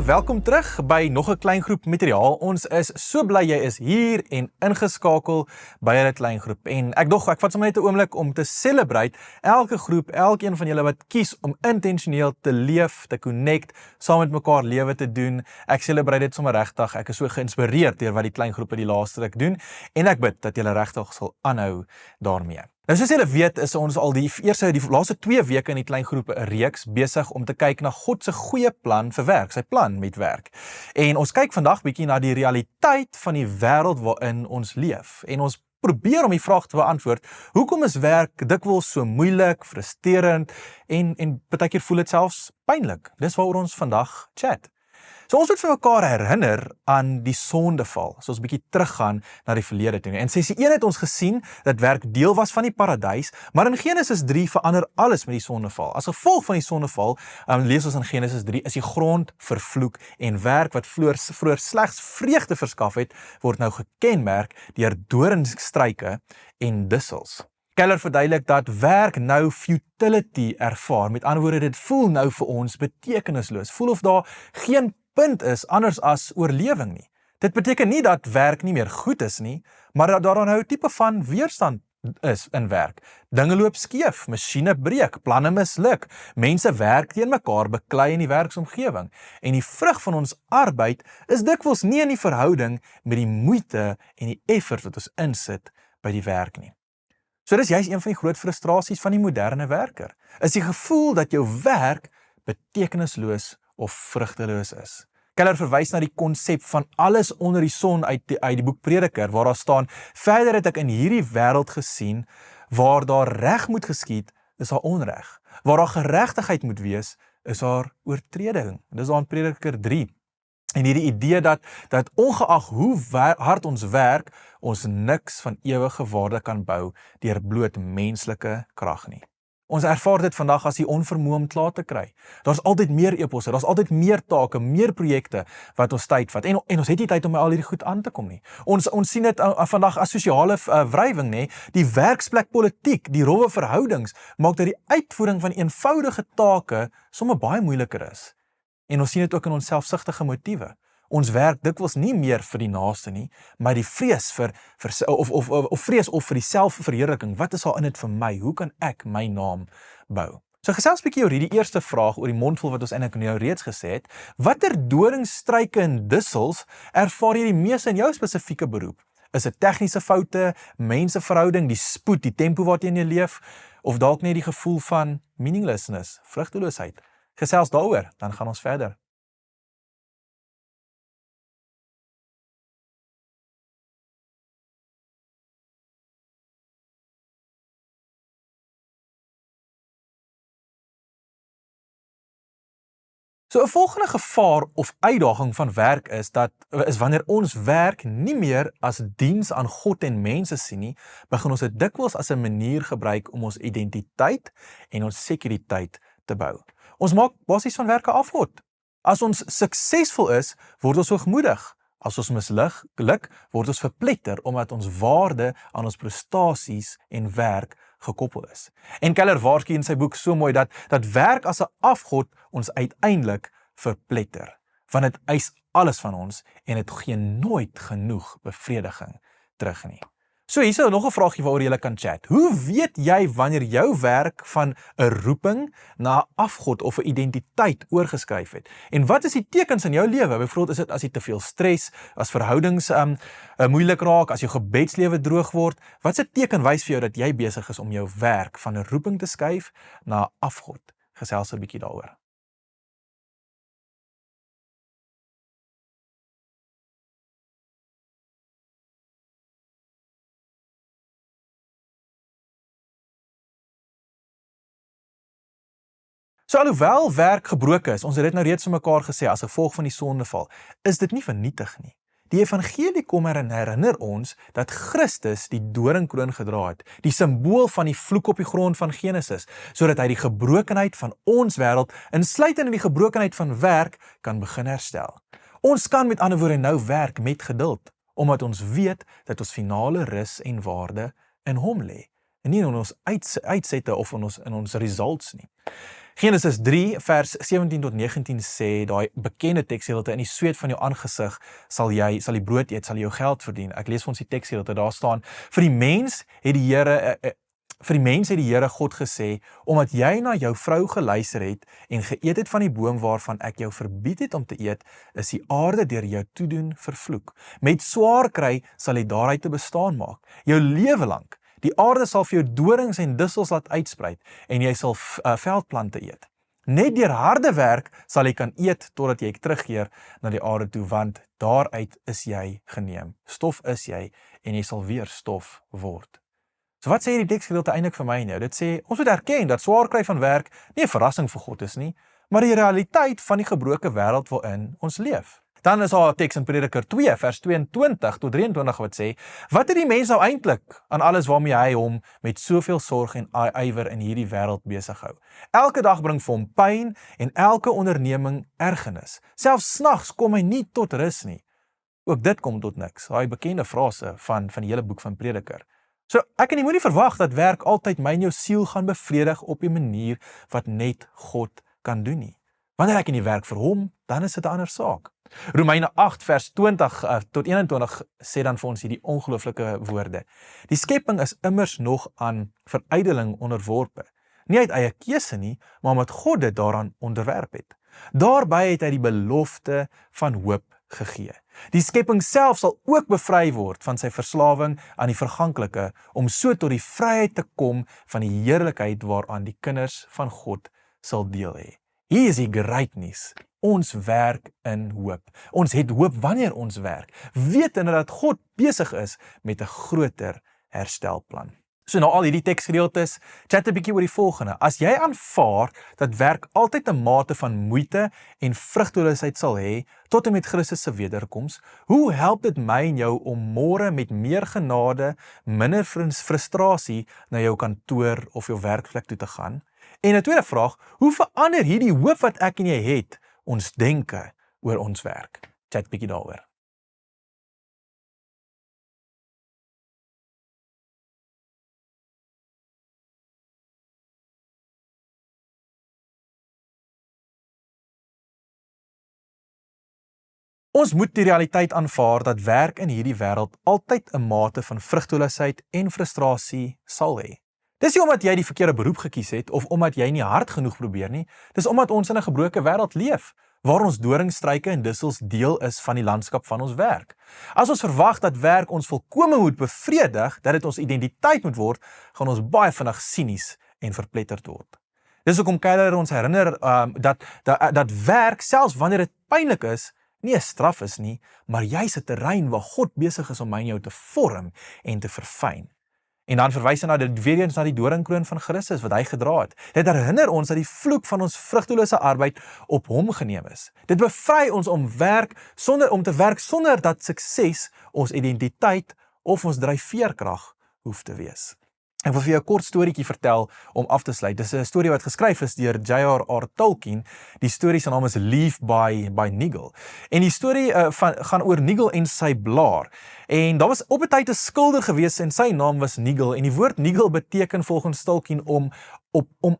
welkom terug by nog 'n klein groep materiaal. Ons is so bly jy is hier en ingeskakel by 'n klein groep. En ek vat sommer net 'n oomblik om te celebrate elke groep, elkeen van julle wat kies om intentioneel te leef, te connect, saam met mekaar lewe te doen. Ek celebrate dit sommer regtig. Ek is so geïnspireerd deur wat die klein groepe die laaste ruk doen en ek bid dat julle regtig sal aanhou daarmee. Nou soos julle weet is ons al die laaste 2 weke in die klein groepe 'n reeks besig om te kyk na God se goeie plan vir werk, sy plan met werk. En ons kyk vandag bietjie na die realiteit van die wêreld waarin ons leef. En ons probeer om die vraag te beantwoord, hoekom is werk dikwels so moeilik, frustrerend en partykeer voel dit selfs pynlik? Dis waaroor ons vandag chat. So ons moet vir mekaar herinner aan die sondeval, as ons bietjie teruggaan na die verlede toe. En sessie 1 het ons gesien dat werk deel was van die paradys, maar in Genesis 3 verander alles met die sondeval. As gevolg van die sondeval, lees ons in Genesis 3, is die grond vervloek en werk wat vroeër slegs vreugde verskaf het, word nou gekenmerk deur doringstruike en dussels. Keller verduidelik dat werk nou futility ervaar. Met ander woorde, dit voel nou vir ons betekenisloos. Voel of daar geen punt is anders as oorlewing nie. Dit beteken nie dat werk nie meer goed is nie, maar dat daar nou 'n tipe van weerstand is in werk. Dinge loop skeef, masjiene breek, planne misluk, mense werk teen mekaar, beklei in die werksomgewing. En die vrug van ons arbeid is dikwels nie in die verhouding met die moeite en die effort wat ons insit by die werk nie. So dis juist een van die groot frustrasies van die moderne werker, is die gevoel dat jou werk betekenisloos of vrugteloos is. Keller verwys na die konsep van alles onder die son uit die boek Prediker, waar daar staan, verder het ek in hierdie wêreld gesien, waar daar reg moet geskied, is daar onreg. Waar daar geregtigheid moet wees, is daar oortreding. Dis daar in Prediker 3. En hierdie idee dat ongeag hoe hard ons werk, ons niks van ewige waarde kan bou deur bloot menslike krag nie. Ons ervaar dit vandag as die onvermoë om klaar te kry. Daar's altyd meer eposse, daar's altyd meer take, meer projekte wat ons tyd vat. En ons het nie tyd om al hierdie goed aan te kom nie. Ons sien dit vandag as sosiale wrywing, nê. Die werksplek politiek, die rowwe verhoudings, maak dat die uitvoering van eenvoudige take sommer baie moeiliker is. En ons sien dit ook in ons selfsugtige motiewe. Ons werk dikwels nie meer vir die naaste nie, maar die vrees vrees of vir die selfverheerliking. Wat is daar in dit vir my? Hoe kan ek my naam bou? So gesels 'n bietjie oor hierdie eerste vraag oor die mondvol wat ons eintlik nou reeds gesê het. Watter doringstruike en dussels ervaar jy die meeste in jou spesifieke beroep? Is dit tegniese foute, menseverhouding, die spoed, die tempo waarteen jy leef, of dalk net die gevoel van meaninglessness, vrugteloosheid? Gesels daaroor, dan gaan ons verder. So 'n volgende gevaar of uitdaging van werk is wanneer ons werk nie meer as diens aan God en mense sien nie, begin ons dit dikwels as 'n manier gebruik om ons identiteit en ons sekuriteit te bou. Ons maak basies van werk 'n afgod. As ons suksesvol is, word ons hoogmoedig. As ons misluk, word ons verpletter omdat ons waarde aan ons prestasies en werk gekoppel is. En Keller waarsku in sy boek so mooi dat werk as 'n afgod ons uiteindelik verpletter, want dit eis alles van ons en dit gee nooit genoeg bevrediging terug nie. So hier is nog 'n vraagie waaroor jy kan chat. Hoe weet jy wanneer jou werk van 'n roeping na 'n afgod of 'n identiteit oorgeskryf het? En wat is die tekens in jou lewe? Byvoorbeeld is dit as jy te veel stres, as verhoudings moeilik raak, as jou gebedslewe droog word? Wat se teken wys vir jou dat jy besig is om jou werk van 'n roeping te skuif na 'n afgod? Gesels 'n bietjie daaroor. So alhoewel werk gebroken is, ons het dit nou reeds vir mekaar gesê, as gevolg van die sondeval, is dit nie vernietig nie. Die evangelie kom herinner ons dat Christus die doringkroon gedra het, die simbool van die vloek op die grond van Genesis, sodat hy die gebrokenheid van ons wêreld, insluitend in die gebrokenheid van werk, kan begin herstel. Ons kan met ander woorde nou werk met geduld, omdat ons weet dat ons finale rus en waarde in hom lê, en nie in ons uitsette of in ons results nie. Genesis 3 vers 17 tot 19 sê, daai bekende teksgedeelte, in die sweet van jou aangesig sal die brood eet, sal jy jou geld verdien. Ek lees vir ons die teksgedeelte, daar staan, vir die mens het die Here God gesê, omdat jy na jou vrou geluister het en geëet het van die boom waarvan ek jou verbied het om te eet, is die aarde deur jou toedoen vervloek. Met swaar kry sal jy daaruit te bestaan maak. Jou lewe lank. Die aarde sal vir jou dorings en dussels laat uitspruit en jy sal veldplante eet. Net deur harde werk sal jy kan eet totdat jy terugkeer na die aarde toe, want daaruit is jy geneem. Stof is jy en jy sal weer stof word. So wat sê die teksgedeelte eintlik vir my nou? Dit sê, ons moet erken dat swaar kry van werk nie 'n verrassing vir God is nie, maar die realiteit van die gebroke wêreld waarin ons leef. Dan is daar 'n teks in Prediker 2 vers 22 tot 23 wat sê, wat het die mens nou eintlik aan alles waarmee hy hom met soveel sorg en ywer in hierdie wêreld besig hou? Elke dag bring vir hom pyn en elke onderneming ergernis. Selfs snags kom hy nie tot rus nie. Ook dit kom tot niks. Daai bekende frase van die hele boek van Prediker. So ek en jy moenie verwag dat werk altyd my en jou siel gaan bevredig op 'n manier wat net God kan doen nie. Wanneer ek in die werk vir hom, dan is dit 'n ander saak. Romeine 8 vers 20 tot 21 sê dan vir ons hierdie ongelooflike woorde. Die skepping is immers nog aan verydeling onderworpe. Nie uit eie keuse nie, maar omdat God dit daaraan onderwerp het. Daarby het hy die belofte van hoop gegee. Die skepping self sal ook bevry word van sy verslawing aan die verganklike, om so tot die vryheid te kom van die heerlikheid waaraan die kinders van God sal deel hê. Hier is die great nuus. Ons werk in hoop. Ons het hoop wanneer ons werk, wetende dat God besig is met 'n groter herstelplan. So na al hierdie teksgedeeltes, chat 'n bietjie oor die volgende. As jy aanvaar dat werk altyd 'n mate van moeite en vrugteloosheid sal hê tot en met Christus se wederkoms, hoe help dit my en jou om môre met meer genade, minder frustrasie na jou kantoor of jou werkplek toe te gaan? En 'n tweede vraag, hoe verander hierdie hoop wat ek en jy het ons denke oor ons werk? Chat bietjie daaroor. Ons moet die realiteit aanvaar dat werk in hierdie wêreld altyd 'n mate van vrugteloosheid en frustrasie sal hê. Dis nie omdat jy die verkeerde beroep gekies het of omdat jy nie hard genoeg probeer nie, dis omdat ons in 'n gebroke wêreld leef, waar ons doringstruike en dussels deel is van die landskap van ons werk. As ons verwag dat werk ons volkome moet bevredig, dat dit ons identiteit moet word, gaan ons baie vinnig sinies en verpletterd word. Dis hoekom Keller ons herinner dat werk, selfs wanneer dit pynlik is, nie 'n straf is nie, maar juis 'n terrein waar God besig is om my en jou te vorm en te verfyn. En dan verwys hy weer eens na die doringkroon van Christus wat hy gedra het. Dit herinner ons dat die vloek van ons vrugtelose arbeid op hom geneem is. Dit bevry ons om te werk sonder dat sukses ons identiteit of ons dryfveerkrag hoef te wees. Ek wil vir jou 'n kort storieetjie vertel om af te sluit. Dis 'n storie wat geskryf is deur J.R.R. Tolkien. Die storie se naam is Leave by Nigel. En die storie gaan oor Nigel en sy blaar. En daar was op 'n tyd 'n skilder gewees en sy naam was Nigel. En die woord Nigel beteken volgens Tolkien om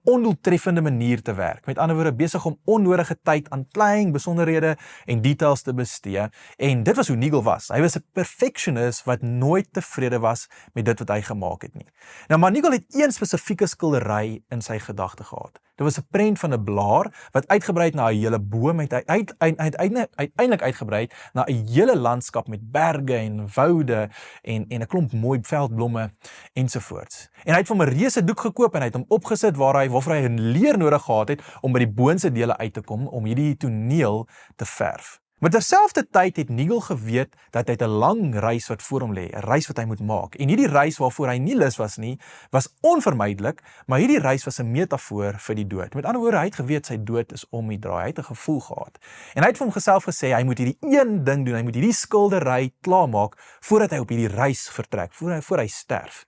ondoeltreffende manier te werk. Met ander woorde, besig om onnodige tyd aan klein besonderhede en details te bestee. En dit was hoe Nigel was. Hy was 'n perfectionist wat nooit tevrede was met dit wat hy gemaak het nie. Nou, maar Nigel het een spesifieke skildery in sy gedagte gehad. Dit was 'n prent van 'n blaar wat uitgebrei het na 'n hele boom, uiteindelik uitgebrei het na 'n hele landskap met berge en woude en 'n klomp mooi veldblomme ensovoorts. En hy het van 'n reuse doek gekoop en hy het hom opgesit waarvoor hy 'n leer nodig gehad het om by die boonste dele uit te kom om hierdie toneel te verf. Maar terselfdertyd het Nigel geweet dat hy 'n lang reis wat voor hom lê, 'n reis wat hy moet maak. En hierdie reis waarvoor hy nie lus was nie, was onvermydelik, maar hierdie reis was 'n metafoor vir die dood. Met ander woorde, hy het geweet sy dood is om die draai. Hy het 'n gevoel gehad. En hy het vir homself gesê hy moet hierdie een ding doen, hy moet hierdie skildery klaarmaak voordat hy op hierdie reis vertrek, voor hy sterf.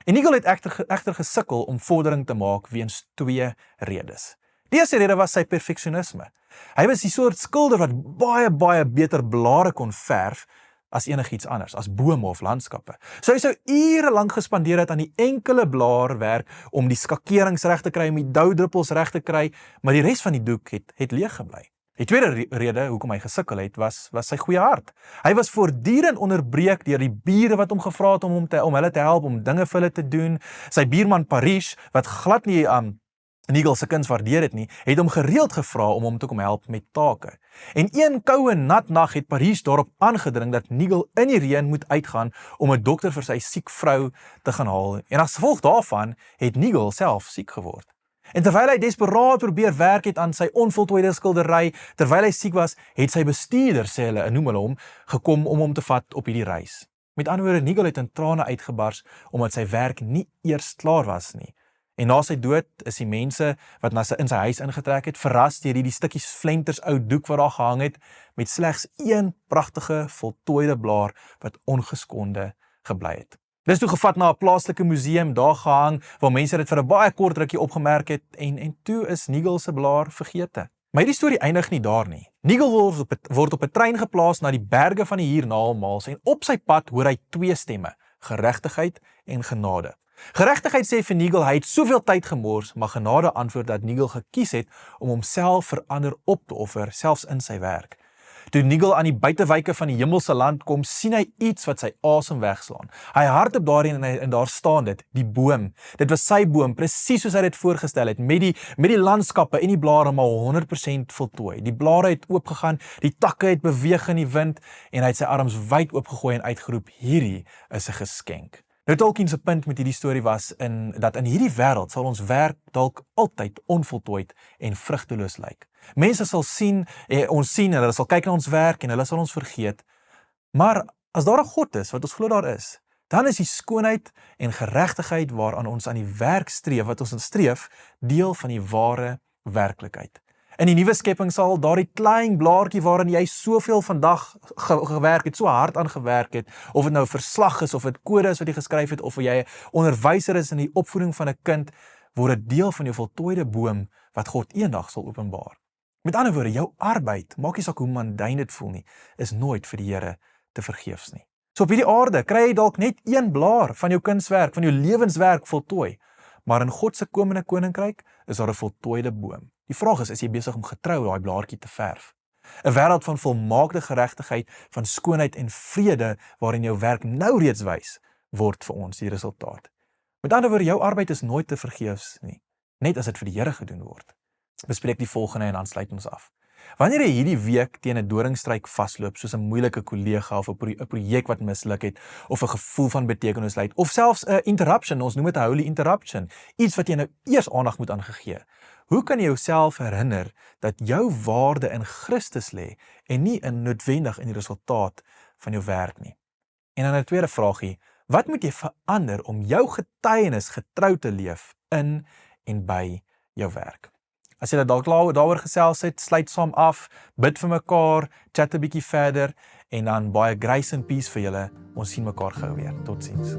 En Nigel het egter gesukkel om vordering te maak weens twee redes. Die eerste rede was sy perfeksionisme. Hy was die soort skilder wat baie beter blare kon verf as enigiets anders, as bome of landskappe. So hy sou ure lank gespandeer het aan die enkele blaarwerk om die skakerings reg te kry, om die doudruppels reg te kry, maar die res van die doek het leeg gebly. Die tweede rede hoekom hy gesukkel het, was sy goeie hart. Hy was voortdurend onderbreek deur die bure wat hom gevra het om hulle te help, om dinge vir hulle te doen. Sy buurman Paris, wat glad nie Nigel se kuns waardeer het nie, het hom gereeld gevra om hom te kom help met take. En een koue nat nag het Paris daarop aangedring dat Nigel in die reën moet uitgaan om 'n dokter vir sy siek vrou te gaan haal. En as gevolg daarvan het Nigel self siek geword. En terwyl hy desperaat probeer werk het aan sy onvoltooide skildery, terwyl hy siek was, het sy bestuurder, sê hulle, noem hulle hom, gekom om hom te vat op hierdie reis. Met ander woorde, Nigel het in trane uitgebars omdat sy werk nie eers klaar was nie. En na sy dood is die mense wat in sy huis ingetrek het, verras deur hierdie stukkies flenters ou doek wat daar gehang het, met slegs een pragtige, voltooide blaar wat ongeskonde gebly het. Dis toe gevat na 'n plaaslike museum, daar gehang, waar mense dit vir 'n baie kort rukkie opgemerk het, en toe is Nigel se blaar vergete. Maar hierdie storie eindig nie daar nie. Nigel word op 'n trein geplaas na die berge van die hiernamaals, en op sy pad hoor hy twee stemme, geregtigheid en genade. Geregtigheid sê vir Nigel, hy het soveel tyd gemors, maar genade antwoord dat Nigel gekies het om homself vir ander op te offer, selfs in sy werk. Toe Nigel aan die buitewyke van die hemelse land kom, sien hy iets wat sy asem wegslaan. Hy hardloop daarheen en daar staan dit, die boom. Dit was sy boom, presies soos hy dit voorgestel het, met die landskappe en die blare maar 100% voltooi. Die blare het oopgegaan, die takke het beweeg in die wind, en hy het sy arms wyd oopgegooi en uitgeroep, hierdie is 'n geskenk. Nou Tolkien se punt met hierdie storie was dat in hierdie wêreld sal ons werk dalk altyd onvoltooid en vrugteloos lyk. Mense sal ons sien en hulle sal kyk na ons werk en hulle sal ons vergeet. Maar as daar 'n God is, wat ons glo daar is, dan is die skoonheid en geregtigheid waaraan ons aan die werk streef, wat ons streef, deel van die ware werklikheid. In die nuwe skepping sal daardie klein blaartjie waarin jy soveel vandag gewerk het, so hard aan gewerk het, of dit nou 'n verslag is, of dit kode is wat jy geskryf het, of jy 'n onderwyser is in die opvoeding van 'n kind, word 'n deel van jou voltooide boom wat God eendag sal openbaar. Met ander woorde, jou arbeid, maak nie saak hoe mundane dit voel nie, is nooit vir die Here te vergeefs nie. So op hierdie aarde kry jy dalk net een blaar van jou kunswerk, van jou lewenswerk voltooi, maar in God se komende koninkryk is daar 'n voltooide boom. Die vraag is jy besig om getrou daai blaartjie te verf? 'n Wêreld van volmaakte geregtigheid, van skoonheid en vrede, waarin jou werk nou reeds wys, word vir ons die resultaat. Met ander woorde, jou arbeid is nooit te vergeefs nie, net as dit vir die Here gedoen word. Bespreek die volgende en dan sluit ons af. Wanneer jy hierdie week teen 'n doringstruik vasloop, soos 'n moeilike kollega of 'n projek wat misluk het, of 'n gevoel van betekenisloosheid, of selfs 'n interruption, ons noem dit 'n holy interruption, iets wat jy nou eers aandag moet aangegee, hoe kan jy jouself herinner dat jou waarde in Christus lê en nie noodwendig in die resultaat van jou werk nie? En dan 'n tweede vraagie, wat moet jy verander om jou getuienis getrou te leef in en by jou werk? As jy dalk daaroor gesels het, sluit saam af, bid vir mekaar, chat 'n bietjie verder, en dan baie grace and peace vir julle. Ons sien mekaar gou weer. Totsiens.